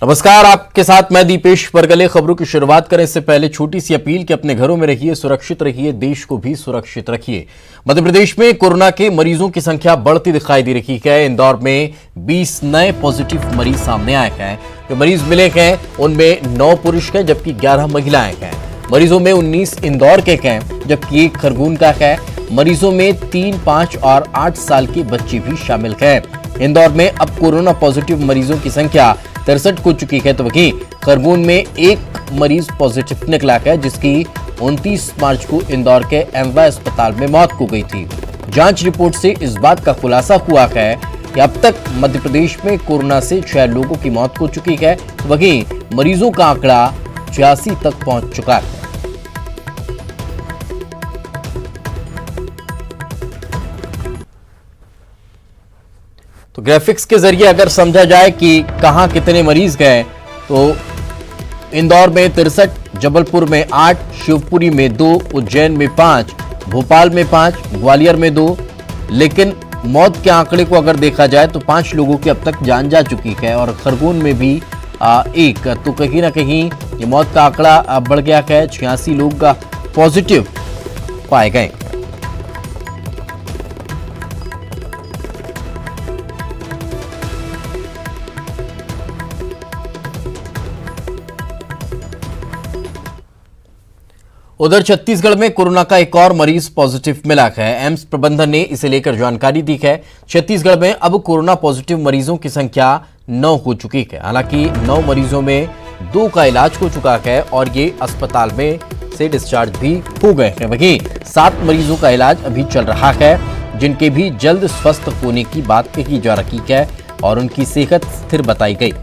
नमस्कार, आपके साथ मैं दीपेश परगले। खबरों की शुरुआत करें इससे पहले छोटी सी अपील कि अपने घरों में रहिए, सुरक्षित रहिए, देश को भी सुरक्षित रखिए। मध्य प्रदेश में कोरोना के मरीजों की संख्या बढ़ती दिखाई दे रही है। इंदौर में 20 नए पॉजिटिव मरीज सामने आए हैं। जो मरीज मिले हैं उनमें 9 पुरुष हैं जबकि 11 महिलाएं हैं। मरीजों में 19 इंदौर के हैं जबकि 1 खरगोन का है। मरीजों में 3, 5 और 8 साल के बच्चे भी शामिल हैं। इंदौर में अब कोरोना पॉजिटिव मरीजों की संख्या 63 हो चुकी है, तो वहीं खरगोन में 1 मरीज पॉजिटिव निकला है जिसकी 29 मार्च को इंदौर के एमवाय अस्पताल में मौत हो गई थी। जांच रिपोर्ट से इस बात का खुलासा हुआ है कि अब तक मध्य प्रदेश में कोरोना से 6 लोगों की मौत हो चुकी है, वहीं मरीजों का आंकड़ा 86 तक पहुंच चुका है। तो ग्राफिक्स के जरिए अगर समझा जाए कि कहां कितने मरीज गए, तो इंदौर में 63, जबलपुर में 8, शिवपुरी में 2, उज्जैन में 5, भोपाल में 5, ग्वालियर में 2। लेकिन मौत के आंकड़े को अगर देखा जाए तो 5 लोगों की अब तक जान जा चुकी है और खरगोन में भी 1। तो कहीं ना कहीं ये मौत का आंकड़ा बढ़ गया है। 86 लोग पॉजिटिव पाए गए। उधर छत्तीसगढ़ में कोरोना का एक और मरीज पॉजिटिव मिला है। एम्स प्रबंधन ने इसे लेकर जानकारी दी है। छत्तीसगढ़ में अब कोरोना पॉजिटिव मरीजों की संख्या 9 हो चुकी है। हालांकि 9 मरीजों में 2 का इलाज हो चुका है और ये अस्पताल में से डिस्चार्ज भी हो गए हैं। वहीं 7 मरीजों का इलाज अभी चल रहा है, जिनके भी जल्द स्वस्थ होने की बात कही जा रही है और उनकी सेहत स्थिर बताई गई।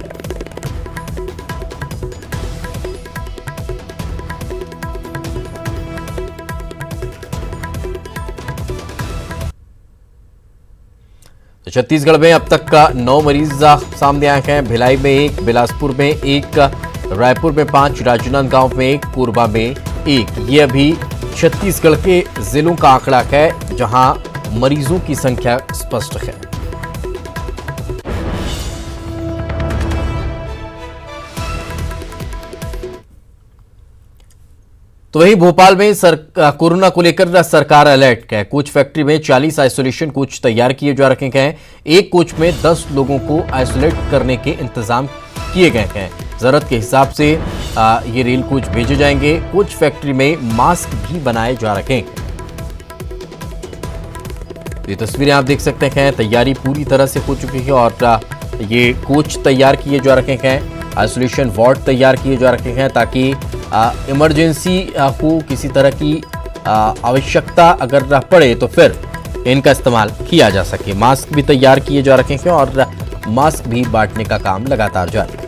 छत्तीसगढ़ में अब तक का 9 मरीज सामने आए हैं। भिलाई में 1, बिलासपुर में 1, रायपुर में 5, राजनांदगांव में 1, कोरबा में 1। ये अभी छत्तीसगढ़ के जिलों का आंकड़ा है जहां मरीजों की संख्या स्पष्ट है। तो वहीं भोपाल में कोरोना को लेकर सरकार अलर्ट है। कोच फैक्ट्री में 40 आइसोलेशन कोच तैयार किए जा रखे हैं। एक कोच में 10 लोगों को आइसोलेट करने के इंतजाम किए गए हैं। जरूरत के हिसाब से ये रेल कोच भेजे जाएंगे। कोच फैक्ट्री में मास्क भी बनाए जा रखे हैं। ये तस्वीरें आप देख सकते हैं। तैयारी पूरी तरह से हो चुकी है और ये कोच तैयार किए जा रखे हैं। आइसोलेशन वार्ड तैयार किए जा रखे हैं ताकि इमरजेंसी को किसी तरह की आवश्यकता अगर पड़े तो फिर इनका इस्तेमाल किया जा सके। मास्क भी तैयार किए जा रखे हैं और मास्क भी बांटने का काम लगातार जारी है।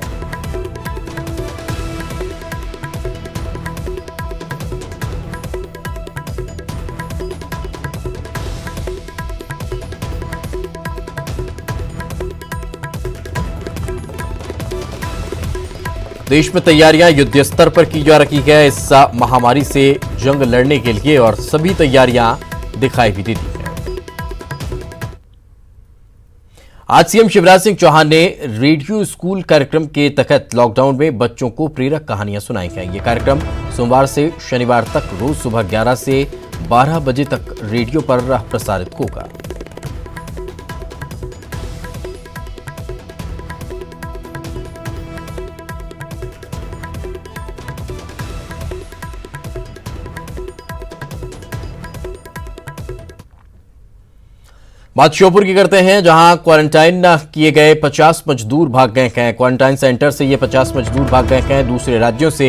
देश में तैयारियां युद्ध स्तर पर की जा रही है इस महामारी से जंग लड़ने के लिए और सभी तैयारियां दिखाई भी देती हैं। आज सीएम शिवराज सिंह चौहान ने रेडियो स्कूल कार्यक्रम के तहत लॉकडाउन में बच्चों को प्रेरक कहानियां सुनाई हैं। यह कार्यक्रम सोमवार से शनिवार तक रोज सुबह 11 से 12 बजे तक रेडियो पर प्रसारित होगा। बात श्योपुर की करते हैं, जहां क्वारंटाइन किए गए 50 मजदूर भाग गए हैं। क्वारंटाइन सेंटर से ये 50 मजदूर भाग गए हैं। दूसरे राज्यों से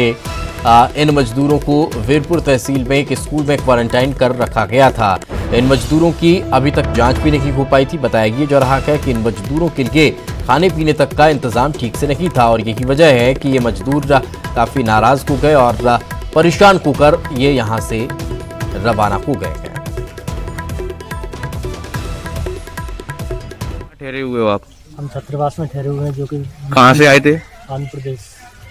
इन मजदूरों को वीरपुर तहसील में एक स्कूल में क्वारंटाइन कर रखा गया था। इन मजदूरों की अभी तक जांच भी नहीं हो पाई थी। बताया जा रहा है कि इन मजदूरों के लिए खाने पीने तक का इंतजाम ठीक से नहीं था और यही वजह है कि ये मजदूर काफी नाराज हो गए और परेशान होकर ये यहाँ से रवाना हो गए हैं। ठहरे हुए हो आप? हम छात्रावास में ठहरे हुए हैं, जो कि कहाँ से आए थे? आंध्र प्रदेश।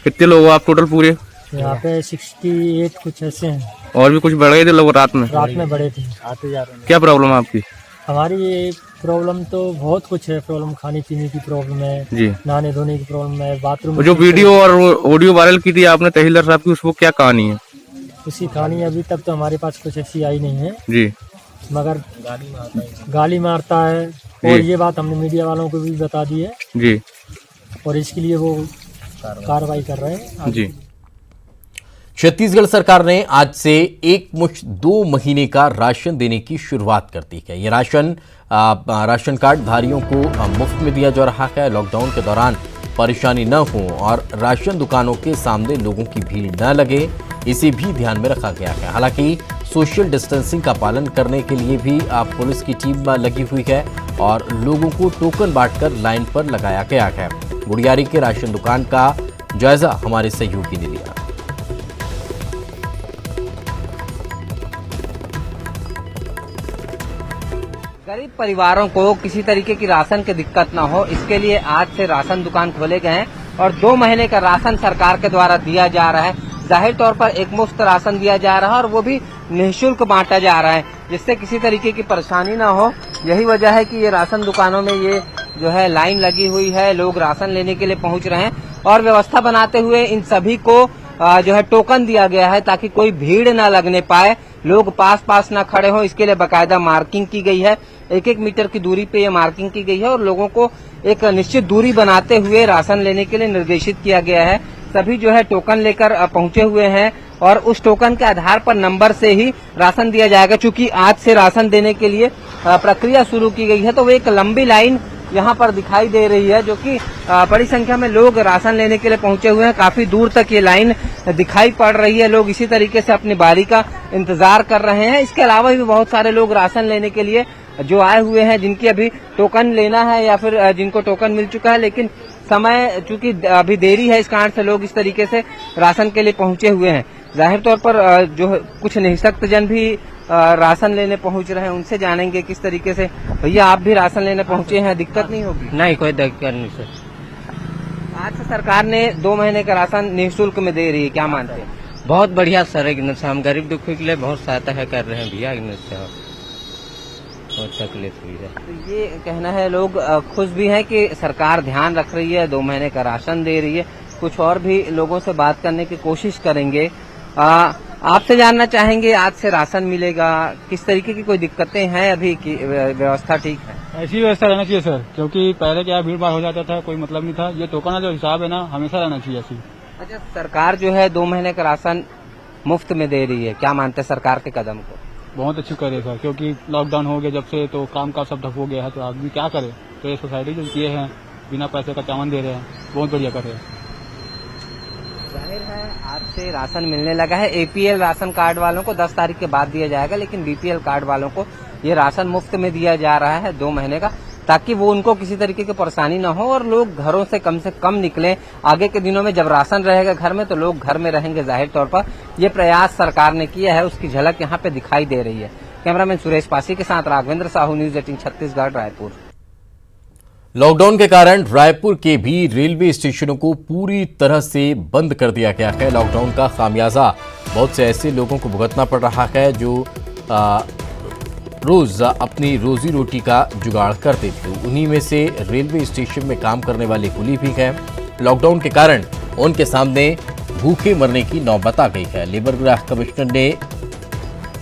कितने लोग हो आप टोटल पूरे? यहाँ पे 68 कुछ ऐसे हैं। और भी कुछ बढ़ गए थे लोग रात में? रात में बड़े थे, आते जा रहे हैं। क्या प्रॉब्लम है आपकी? हमारी प्रॉब्लम तो बहुत कुछ है। प्रॉब्लम खाने पीने की प्रॉब्लम है, जी। नहाने धोने की प्रॉब्लम है, बाथरूम वो जो की वीडियो और ऑडियो वायरल की थी आपने तहसीलदार साहब की, उसको क्या कहानी है? उसकी कहानी अभी तक तो हमारे पास कुछ ऐसी आई नहीं है, जी। मगर गाली मारता है। और ये बात हमने मीडिया वालों को भी बता दी है जी। और इसके लिए वो कार्रवाई कर रहे हैं। जी। छत्तीसगढ़ सरकार ने आज से एक मुश्त 2 महीने का राशन देने की शुरुआत कर दी है। ये राशन कार्ड धारियों को मुफ्त में दिया जा रहा है। लॉकडाउन के दौरान परेशानी न हो और राशन दुकानों के सामने लोगों की भीड़ न लगे, इसे भी ध्यान में रखा गया है। हालांकि सोशल डिस्टेंसिंग का पालन करने के लिए भी पुलिस की टीम लगी हुई है और लोगों को टोकन बांटकर लाइन पर लगाया गया है। गुड़ियारी के राशन दुकान का जायजा हमारे सहयोगी ने लिया। गरीब परिवारों को किसी तरीके की राशन की दिक्कत न हो, इसके लिए आज से राशन दुकान खोले गए हैं और 2 महीने का राशन सरकार के द्वारा दिया जा रहा है। जाहिर तौर पर एक मुफ्त राशन दिया जा रहा है और वो भी निःशुल्क बांटा जा रहा है, जिससे किसी तरीके की परेशानी न हो। यही वजह है कि ये राशन दुकानों में ये जो है लाइन लगी हुई है, लोग राशन लेने के लिए पहुंच रहे हैं और व्यवस्था बनाते हुए इन सभी को जो है टोकन दिया गया है ताकि कोई भीड़ न लगने पाए, लोग पास न खड़े हों। इसके लिए बाकायदा मार्किंग की गई है, 1-1 मीटर की दूरी पे ये मार्किंग की गई है और लोगों को एक निश्चित दूरी बनाते हुए राशन लेने के लिए निर्देशित किया गया है। सभी जो है टोकन लेकर पहुंचे हुए हैं और उस टोकन के आधार पर नंबर से ही राशन दिया जाएगा। चूंकि आज से राशन देने के लिए प्रक्रिया शुरू की गई है, तो वो एक लंबी लाइन यहाँ पर दिखाई दे रही है, जो कि बड़ी संख्या में लोग राशन लेने के लिए पहुंचे हुए हैं। काफी दूर तक ये लाइन दिखाई पड़ रही है, लोग इसी तरीके से अपनी बारी का इंतजार कर रहे हैं। इसके अलावा भी बहुत सारे लोग राशन लेने के लिए जो आए हुए हैं, जिनकी अभी टोकन लेना है या फिर जिनको टोकन मिल चुका है, लेकिन समय चूंकि अभी देरी है, इस कारण से लोग इस तरीके से राशन के लिए पहुंचे हुए हैं। जाहिर तौर पर जो कुछ निःशक्त जन भी राशन लेने पहुंच रहे हैं, उनसे जानेंगे किस तरीके से। भैया, आप भी राशन लेने पहुंचे हैं, दिक्कत नहीं होगी? नहीं, कोई दिक्कत नहीं सर। आज से सरकार ने 2 महीने का राशन निःशुल्क में दे रही है, क्या मानते हैं? बहुत बढ़िया सर, एक से हम गरीब दुखी के लिए बहुत सहायता है कर रहे हैं भैया, से बहुत तकलीफ हुई है। तो ये कहना है, लोग खुश भी हैं कि सरकार ध्यान रख रही है, 2 महीने का राशन दे रही है। कुछ और भी लोगों से बात करने की कोशिश करेंगे। आपसे जानना चाहेंगे, आज से राशन मिलेगा, किस तरीके की कोई दिक्कतें हैं अभी की व्यवस्था ठीक है? ऐसी व्यवस्था रहना चाहिए सर, क्योंकि पहले क्या भीड़ भाड़ हो जाता था, कोई मतलब नहीं था। ये टोकन का जो हिसाब है ना, हमेशा रहना चाहिए ऐसी। अच्छा, सरकार जो है 2 महीने का राशन मुफ्त में दे रही है, क्या मानते हैं सरकार के कदम को? बहुत अच्छी करे सर, क्योंकि लॉकडाउन हो गया जब से, तो काम का सब ठप हो गया है, तो आदमी क्या करे। तो ये सोसाइटी जो किए हैं, बिना पैसे का चावल दे रहे हैं, बहुत बढ़िया कर रहे हैं। जाहिर है आज से राशन मिलने लगा है। एपीएल राशन कार्ड वालों को 10 तारीख के बाद दिया जाएगा, लेकिन बीपीएल कार्ड वालों को ये राशन मुफ्त में दिया जा रहा है 2 महीने का, ताकि वो उनको किसी तरीके की परेशानी न हो और लोग घरों से कम निकलें। आगे के दिनों में जब राशन रहेगा घर में, तो लोग घर में रहेंगे। जाहिर तौर पर ये प्रयास सरकार ने किया है, उसकी झलक यहाँ पे दिखाई दे रही है। कैमरामैन सुरेश पासी के साथ राघवेंद्र साहू, न्यूज 18 छत्तीसगढ़, रायपुर। लॉकडाउन के कारण रायपुर के भी रेलवे स्टेशनों को पूरी तरह से बंद कर दिया गया है। लॉकडाउन का खामियाजा बहुत से ऐसे लोगों को भुगतना पड़ रहा है जो रोज अपनी रोजी रोटी का जुगाड़ करते थे। उन्हीं में से रेलवे स्टेशन में काम करने वाले कुली भी हैं। लॉकडाउन के कारण उनके सामने भूखे मरने की नौबत आ गई है। लेबर कमिश्नर ने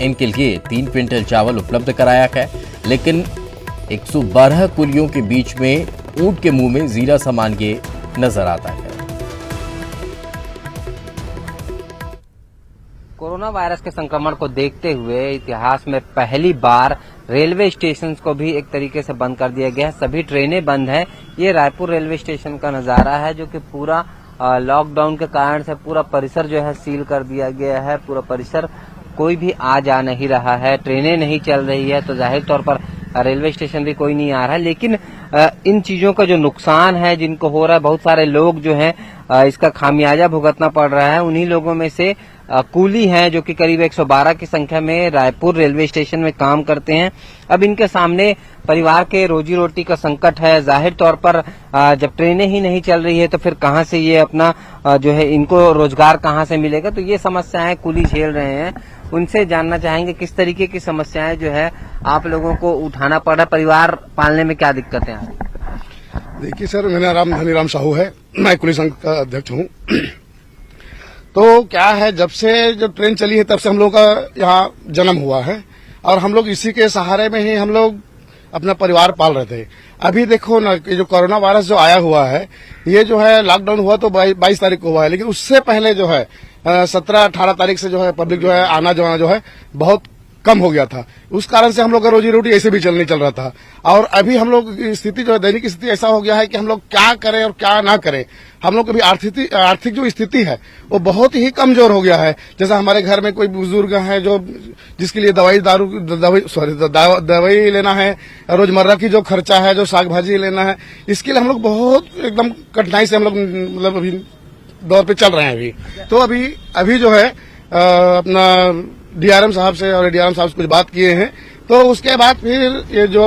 इनके लिए 3 क्विंटल चावल उपलब्ध कराया है, लेकिन 112 कुलियों के बीच में ऊंट के मुंह में जीरा सामान ये नजर आता है। कोरोना वायरस के संक्रमण को देखते हुए इतिहास में पहली बार रेलवे स्टेशन को भी एक तरीके से बंद कर दिया गया है। सभी ट्रेनें बंद हैं। ये रायपुर रेलवे स्टेशन का नजारा है, जो कि पूरा लॉकडाउन के कारण से पूरा परिसर जो है सील कर दिया गया है। पूरा परिसर, कोई भी आ जा नहीं रहा है, ट्रेनें नहीं चल रही है, तो जाहिर तौर पर रेलवे स्टेशन भी कोई नहीं आ रहा है। लेकिन इन चीजों का जो नुकसान है जिनको हो रहा है, बहुत सारे लोग जो हैं इसका खामियाजा भुगतना पड़ रहा है। उन्हीं लोगों में से कूली हैं, जो कि करीब 112 की संख्या में रायपुर रेलवे स्टेशन में काम करते हैं। अब इनके सामने परिवार के रोजी रोटी का संकट है। जाहिर तौर पर जब ट्रेनें ही नहीं चल रही है, तो फिर कहां से ये अपना जो है इनको रोजगार कहां से मिलेगा, तो ये समस्याएं कूली झेल रहे हैं। उनसे जानना चाहेंगे किस तरीके की समस्याएं जो है आप लोगों को उठाना पड़ रहा है, परिवार पालने में क्या दिक्कतें आ रही? देखिए सर, मेरा नाम धनीराम साहू है, मैं कुली संघ का अध्यक्ष हूँ। तो क्या है, जब ट्रेन चली है तब से हम लोग का यहाँ जन्म हुआ है और हम लोग इसी के सहारे में ही हम लोग अपना परिवार पाल रहे थे। अभी देखो ना, ये जो कोरोना वायरस जो आया हुआ है, ये जो है लॉकडाउन हुआ तो 22 तारीख को हुआ है, लेकिन उससे पहले जो है 17-18 तारीख से जो है पब्लिक जो है आना जाना जो है बहुत कम हो गया था। उस कारण से हम लोग का रोजी रोटी ऐसे भी नहीं चल रहा था। और अभी हम लोग की स्थिति जो है, दैनिक स्थिति ऐसा हो गया है कि हम लोग क्या करें और क्या ना करें। हम लोग की आर्थिक जो स्थिति है वो बहुत ही कमजोर हो गया है। जैसा हमारे घर में कोई बुजुर्ग है जो जिसके लिए दवाई लेना है, रोजमर्रा की जो खर्चा है, जो साग भाजी लेना है, इसके लिए हम लोग बहुत एकदम कठिनाई से हम लोग मतलब अभी दौर पे चल रहे हैं। अभी तो अभी जो है अपना डीआरएम साहब से और डीआरएम साहब से कुछ बात किए हैं, तो उसके बाद फिर ये जो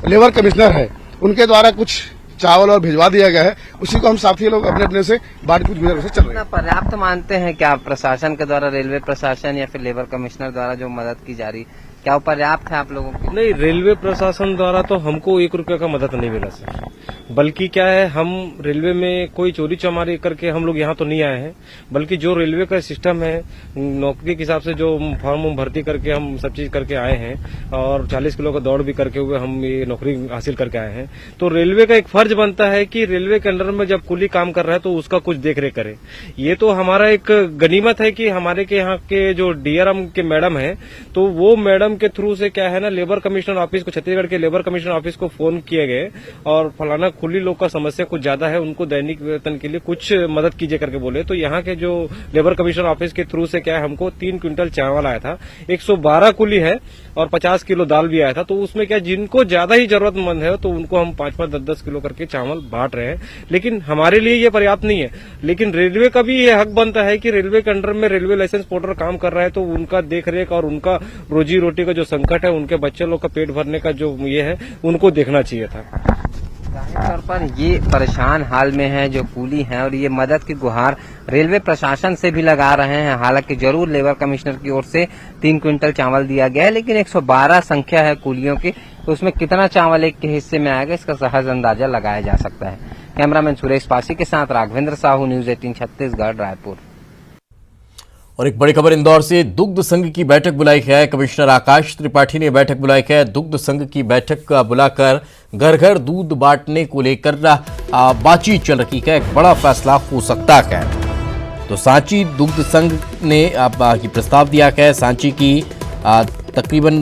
लेबर कमिश्नर है उनके द्वारा कुछ चावल और भिजवा दिया गया है, उसी को हम साथी लोग अपने अपने से बांट कुछ गुजर से चल रहे हैं। पर्याप्त मानते हैं क्या प्रशासन के द्वारा, रेलवे प्रशासन या फिर लेबर कमिश्नर द्वारा जो मदद की जा रही, क्या वो पर्याप्त है आप लोगों की? नहीं, रेलवे प्रशासन द्वारा तो हमको 1 रुपये का मदद नहीं मिला सर। बल्कि क्या है, हम रेलवे में कोई चोरी चमारी करके हम लोग यहाँ तो नहीं आए हैं, बल्कि जो रेलवे का सिस्टम है नौकरी के हिसाब से जो फॉर्म भर्ती करके हम सब चीज करके आए हैं और 40 किलो का दौड़ भी करके हुए हम ये नौकरी हासिल करके आए हैं। तो रेलवे का एक फर्ज बनता है कि रेलवे के अंडर में जब कुली काम कर रहा है तो उसका कुछ देख रेख करे। ये तो हमारा एक गनीमत है कि हमारे के यहाँ के जो डीआरएम के मैडम है, तो वो मैडम के थ्रू से क्या है ना, लेबर कमिश्नर ऑफिस को, छत्तीसगढ़ के लेबर कमिश्नर ऑफिस को फोन किए गए और फलाना कुली लोग का समस्या कुछ ज्यादा है, उनको दैनिक वेतन के लिए कुछ मदद कीजिए करके बोले। तो यहाँ के जो लेबर कमिश्नर ऑफिस के थ्रू से क्या है, हमको 3 क्विंटल चावल आया था, 112 कुली है और 50 किलो दाल भी आया था। तो उसमें क्या, जिनको ज्यादा ही जरूरतमंद है तो उनको हम 5-5, 10-10 किलो करके चावल बांट रहे हैं। लेकिन हमारे लिए ये पर्याप्त नहीं है। लेकिन रेलवे का भी ये हक बनता है कि रेलवे के अंडर में रेलवे लाइसेंस पोर्टर काम कर रहा है, तो उनका देखरेख और उनका रोजी रोटी का जो संकट है, उनके बच्चे लोग का पेट भरने का जो ये है, उनको देखना चाहिए था। जाहिर तौर पर ये परेशान हाल में है जो कूली हैं और ये मदद की गुहार रेलवे प्रशासन से भी लगा रहे हैं। हालांकि जरूर लेबर कमिश्नर की ओर से 3 क्विंटल चावल दिया गया है, लेकिन 112 संख्या है कूलियों की, तो उसमें कितना चावल एक के हिस्से में आएगा इसका सहज अंदाजा लगाया जा सकता है। कैमरामैन सुरेश पासी के साथ राघवेंद्र साहू, न्यूज 18 छत्तीसगढ़, रायपुर। और एक बड़ी खबर इंदौर से, दुग्ध संघ की बैठक बुलाई है। कमिश्नर आकाश त्रिपाठी ने बैठक बुलाई है। दुग्ध संघ की बैठक बुलाकर घर घर दूध बांटने को लेकर बातचीत चल रही है। एक बड़ा फैसला हो सकता है। तो सांची दुग्ध संघ ने की प्रस्ताव दिया है। सांची की तकरीबन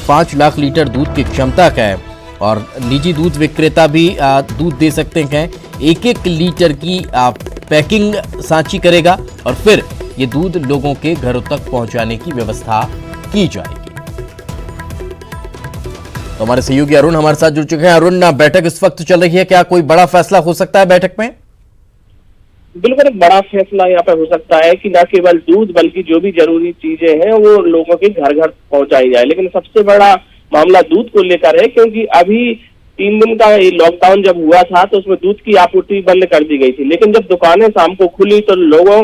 5 लाख लीटर दूध की क्षमता है और निजी दूध विक्रेता भी दूध दे सकते हैं। 1-1 लीटर की पैकिंग सांची करेगा और फिर ये दूध लोगों के घरों तक पहुंचाने की व्यवस्था की जाएगी। तो हमारे सहयोगी अरुण हमारे साथ जुड़ चुके हैं। अरुण, बैठक इस वक्त चल रही है, क्या कोई बड़ा फैसला हो सकता है बैठक में? बिल्कुल एक बड़ा फैसला यहाँ पे हो सकता है कि न केवल दूध बल्कि जो भी जरूरी चीजें हैं वो लोगों के घर घर पहुंचाई जाए। लेकिन सबसे बड़ा मामला दूध को लेकर है, क्योंकि अभी 3 दिन का ये लॉकडाउन जब हुआ था तो उसमें दूध की आपूर्ति बंद कर दी गई थी। लेकिन जब दुकानें शाम को खुली तो लोगों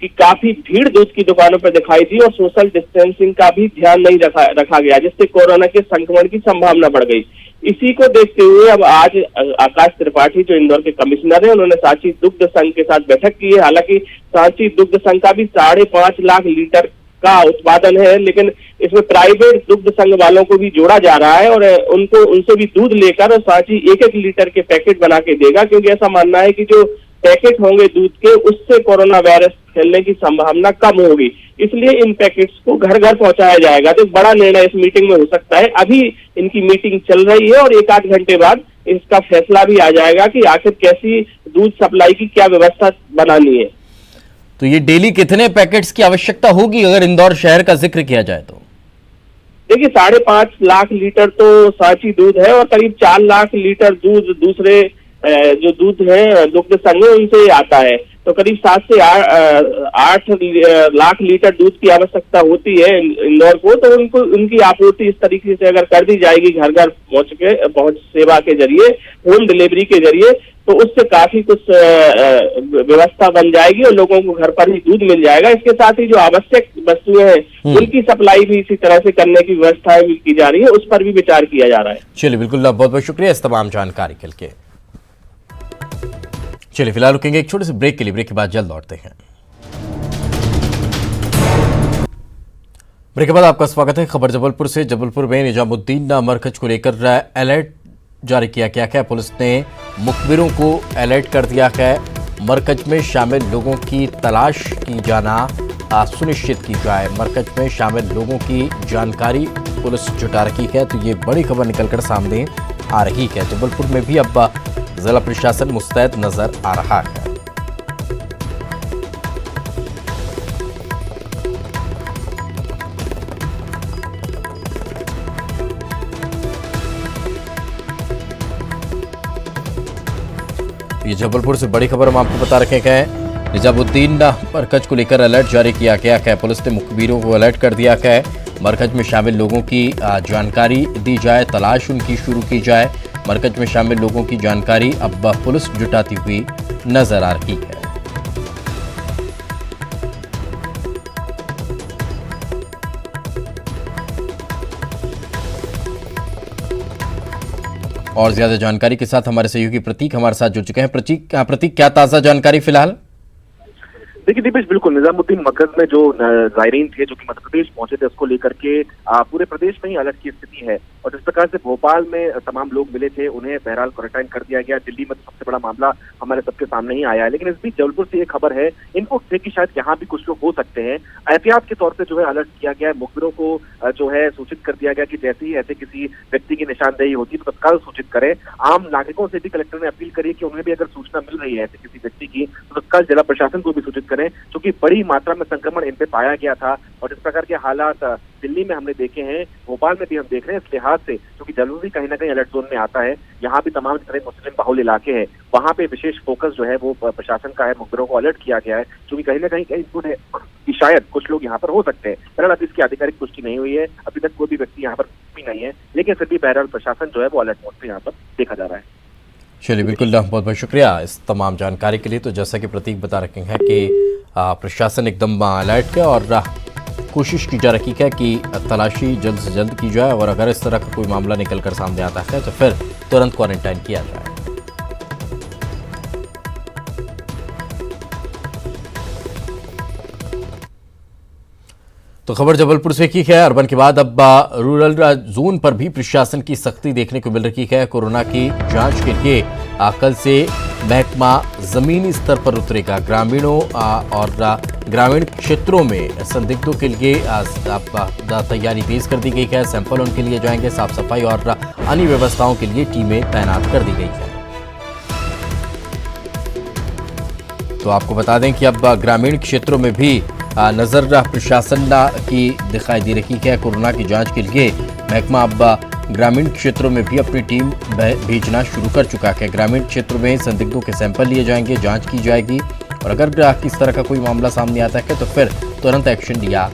की काफी भीड़ दूध की दुकानों पर दिखाई दी और सोशल डिस्टेंसिंग का भी ध्यान नहीं रखा गया, जिससे कोरोना के संक्रमण की संभावना बढ़ गई। इसी को देखते हुए अब आज आकाश त्रिपाठी जो इंदौर के कमिश्नर हैं, उन्होंने सांची दुग्ध संघ के साथ बैठक की है। हालांकि सांची दुग्ध संघ का भी 5.5 लाख लीटर का उत्पादन है, लेकिन इसमें प्राइवेट दुग्ध संघ वालों को भी जोड़ा जा रहा है और उनसे भी दूध लेकर सांची 1-1 लीटर के पैकेट बना के देगा, क्योंकि ऐसा मानना है कि जो पैकेट होंगे दूध के उससे कोरोना वायरस फैलने की संभावना कम होगी। इसलिए इन पैकेट्स को घर घर पहुंचाया जाएगा। तो बड़ा निर्णय इस मीटिंग में हो सकता है। अभी इनकी मीटिंग चल रही है और 1-8 घंटे बाद इसका फैसला भी आ जाएगा कि आखिर कैसी दूध सप्लाई की क्या व्यवस्था बनानी है। तो ये डेली कितने पैकेट्स की आवश्यकता होगी अगर इंदौर शहर का जिक्र किया जाए तो? देखिए 5.5 लाख लीटर तो सांची दूध है और करीब 4 लाख लीटर दूध दूसरे जो दूध है दुग्ध संघ उनसे आता है। तो करीब 7 से 8 लाख लीटर दूध की आवश्यकता होती है इंदौर को। तो उनको उनकी आपूर्ति इस तरीके से अगर कर दी जाएगी घर घर पहुंच सेवा के जरिए, होम डिलीवरी के जरिए, तो उससे काफी कुछ व्यवस्था बन जाएगी और लोगों को घर पर ही दूध मिल जाएगा। इसके साथ ही जो आवश्यक वस्तुएं हैं उनकी सप्लाई भी इसी तरह से करने की व्यवस्था भी की जा रही है, उस पर भी विचार किया जा रहा है। चलिए बिल्कुल, बहुत बहुत शुक्रिया इस तमाम जानकारी के लिए। चलिए फिलहाल रुकेंगे एक छोटे से ब्रेक के लिए, ब्रेक के बाद जल्द लौटते हैं। ब्रेक के बाद आपका स्वागत है। खबर जबलपुर से। जबलपुर में निजामुद्दीन मरकज को लेकर अलर्ट जारी किया गया है। पुलिस ने मुखबिरों को अलर्ट कर दिया है। मरकज में शामिल लोगों की तलाश की जाना सुनिश्चित की जाए। मरकज में शामिल लोगों की जानकारी पुलिस जुटा रही है। तो ये बड़ी खबर निकलकर सामने आ रही है। जबलपुर में भी अब जिला प्रशासन मुस्तैद नजर आ रहा है। ये जबलपुर से बड़ी खबर हम आपको बता रखे हैं। निजामुद्दीन मरकज को लेकर अलर्ट जारी किया गया है। पुलिस ने मुखबिरों को अलर्ट कर दिया है। मरकज में शामिल लोगों की जानकारी दी जाए, तलाश उनकी शुरू की जाए। मरकज में शामिल लोगों की जानकारी अब पुलिस जुटाती हुई नजर आ रही है। और ज्यादा जानकारी के साथ हमारे सहयोगी प्रतीक हमारे साथ जुड़ चुके हैं। प्रतीक, क्या ताजा जानकारी फिलहाल? देखिए दीपेश, बिल्कुल निजामुद्दीन मरकज में जो जायरीन थे जो कि मध्य प्रदेश पहुंचे थे, उसको लेकर के पूरे प्रदेश में ही अलर्ट की स्थिति है। और जिस प्रकार से भोपाल में तमाम लोग मिले थे उन्हें बहरहाल क्वारंटाइन कर दिया गया। दिल्ली में तो सबसे बड़ा मामला हमारे सबके सामने ही आया है। लेकिन इस बीच जबलपुर से एक खबर है, इनको थे कि शायद यहाँ भी कुछ लोग हो सकते हैं। एहतियात के तौर पर जो है अलर्ट किया गया है। मुखबिरों को जो है सूचित कर दिया गया कि जैसे ही ऐसे किसी व्यक्ति की निशानदेही होती है तो तत्काल सूचित करें। आम नागरिकों से भी कलेक्टर ने अपील करी कि उन्हें भी अगर सूचना मिल रही है ऐसे किसी व्यक्ति की तो तत्काल जिला प्रशासन को भी सूचित करें, क्योंकि बड़ी मात्रा में संक्रमण इन पे पाया गया था। और जिस प्रकार के हालात दिल्ली में हमने देखे हैं, भोपाल में भी हम देख रहे हैं। इस लिहाज से क्योंकि जबलपुर भी कहीं ना कहीं अलर्ट जोन में आता है, यहाँ भी तमाम तरह मुस्लिम बहुल इलाके हैं, वहाँ पे विशेष फोकस जो है वो प्रशासन का है। मुखबिरों को अलर्ट किया गया है क्योंकि कहीं ना कहीं इनपुट है कि शायद कुछ लोग यहाँ पर हो सकते हैं। बहरहाल अभी इसकी आधिकारिक पुष्टि नहीं हुई है, अभी तक कोई भी व्यक्ति यहाँ पर भी नहीं है, लेकिन फिर भी बहरहाल प्रशासन जो है वो अलर्ट मोड पे यहाँ पर देखा जा रहा है। चलिए बिल्कुल, बहुत बहुत शुक्रिया इस तमाम जानकारी के लिए। तो जैसा कि प्रतीक बता रखे हैं कि प्रशासन एकदम अलर्ट है और कोशिश की जा रही है कि तलाशी जल्द से जल्द की जाए और अगर इस तरह का कोई मामला निकलकर सामने आता है तो फिर तुरंत क्वारंटाइन किया जाए। तो खबर जबलपुर से की है। अर्बन के बाद अब रूरल जोन पर भी प्रशासन की सख्ती देखने को मिल रही है। कोरोना की जांच के लिए कल से महकमा जमीनी स्तर पर उतरेगा। ग्रामीणों और ग्रामीण क्षेत्रों में संदिग्धों के लिए तैयारी तेज कर दी गई है। सैंपल उनके लिए जाएंगे। साफ सफाई और अन्य व्यवस्थाओं के लिए टीमें तैनात कर दी गई है। तो आपको बता दें कि अब ग्रामीण क्षेत्रों में भी नजर प्रशासन की दिखाई दे रही है। कोरोना की जांच के लिए महकमा अब ग्रामीण क्षेत्रों में भी अपनी टीम भेजना शुरू कर चुका है। ग्रामीण क्षेत्रों में संदिग्धों के सैंपल लिए जाएंगे, जांच की जाएगी और अगर किस तरह का कोई मामला सामने आता है तो फिर तुरंत एक्शन लिया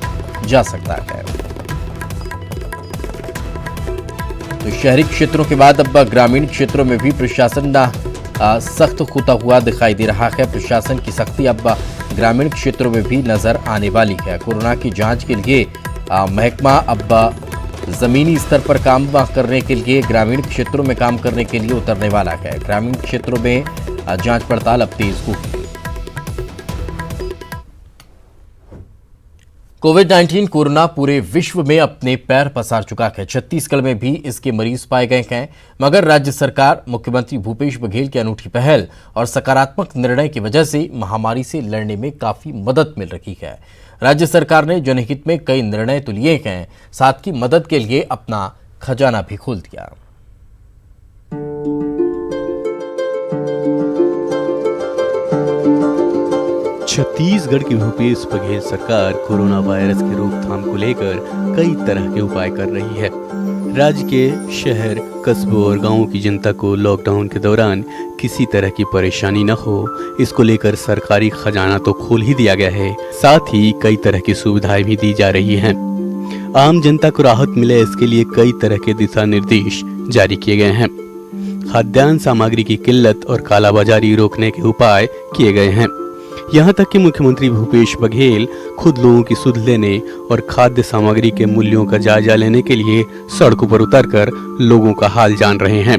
जा सकता है। तो शहरी क्षेत्रों के बाद अब ग्रामीण क्षेत्रों में भी प्रशासन सख्त होता हुआ दिखाई दे रहा है। प्रशासन की सख्ती अब ग्रामीण क्षेत्रों में भी नजर आने वाली है। कोरोना की जांच के लिए महकमा अब जमीनी स्तर पर काम करने के लिए ग्रामीण क्षेत्रों में काम करने के लिए उतरने वाला है। ग्रामीण क्षेत्रों में जांच पड़ताल अब तेज होगी। कोविड-19 कोरोना पूरे विश्व में अपने पैर पसार चुका है। छत्तीसगढ़ में भी इसके मरीज पाए गए हैं, मगर राज्य सरकार मुख्यमंत्री भूपेश बघेल की अनूठी पहल और सकारात्मक निर्णय की वजह से महामारी से लड़ने में काफी मदद मिल रही है। राज्य सरकार ने जनहित में कई निर्णय तो लिए हैं, साथ ही मदद के लिए अपना खजाना भी खोल दिया। छत्तीसगढ़ की भूपेश बघेल सरकार कोरोना वायरस की रोकथाम को लेकर कई तरह के उपाय कर रही है। राज्य के शहर, कस्बों और गांवों की जनता को लॉकडाउन के दौरान किसी तरह की परेशानी न हो, इसको लेकर सरकारी खजाना तो खोल ही दिया गया है, साथ ही कई तरह की सुविधाएं भी दी जा रही हैं। आम जनता को राहत मिले इसके लिए कई तरह के दिशा निर्देश जारी किए गए हैं। खाद्यान्न सामग्री की किल्लत और कालाबाजारी रोकने के उपाय किए गए हैं। यहाँ तक कि मुख्यमंत्री भूपेश बघेल खुद लोगों की सुध लेने और खाद्य सामग्री के मूल्यों का जायजा लेने के लिए सड़कों पर उतरकर लोगों का हाल जान रहे हैं।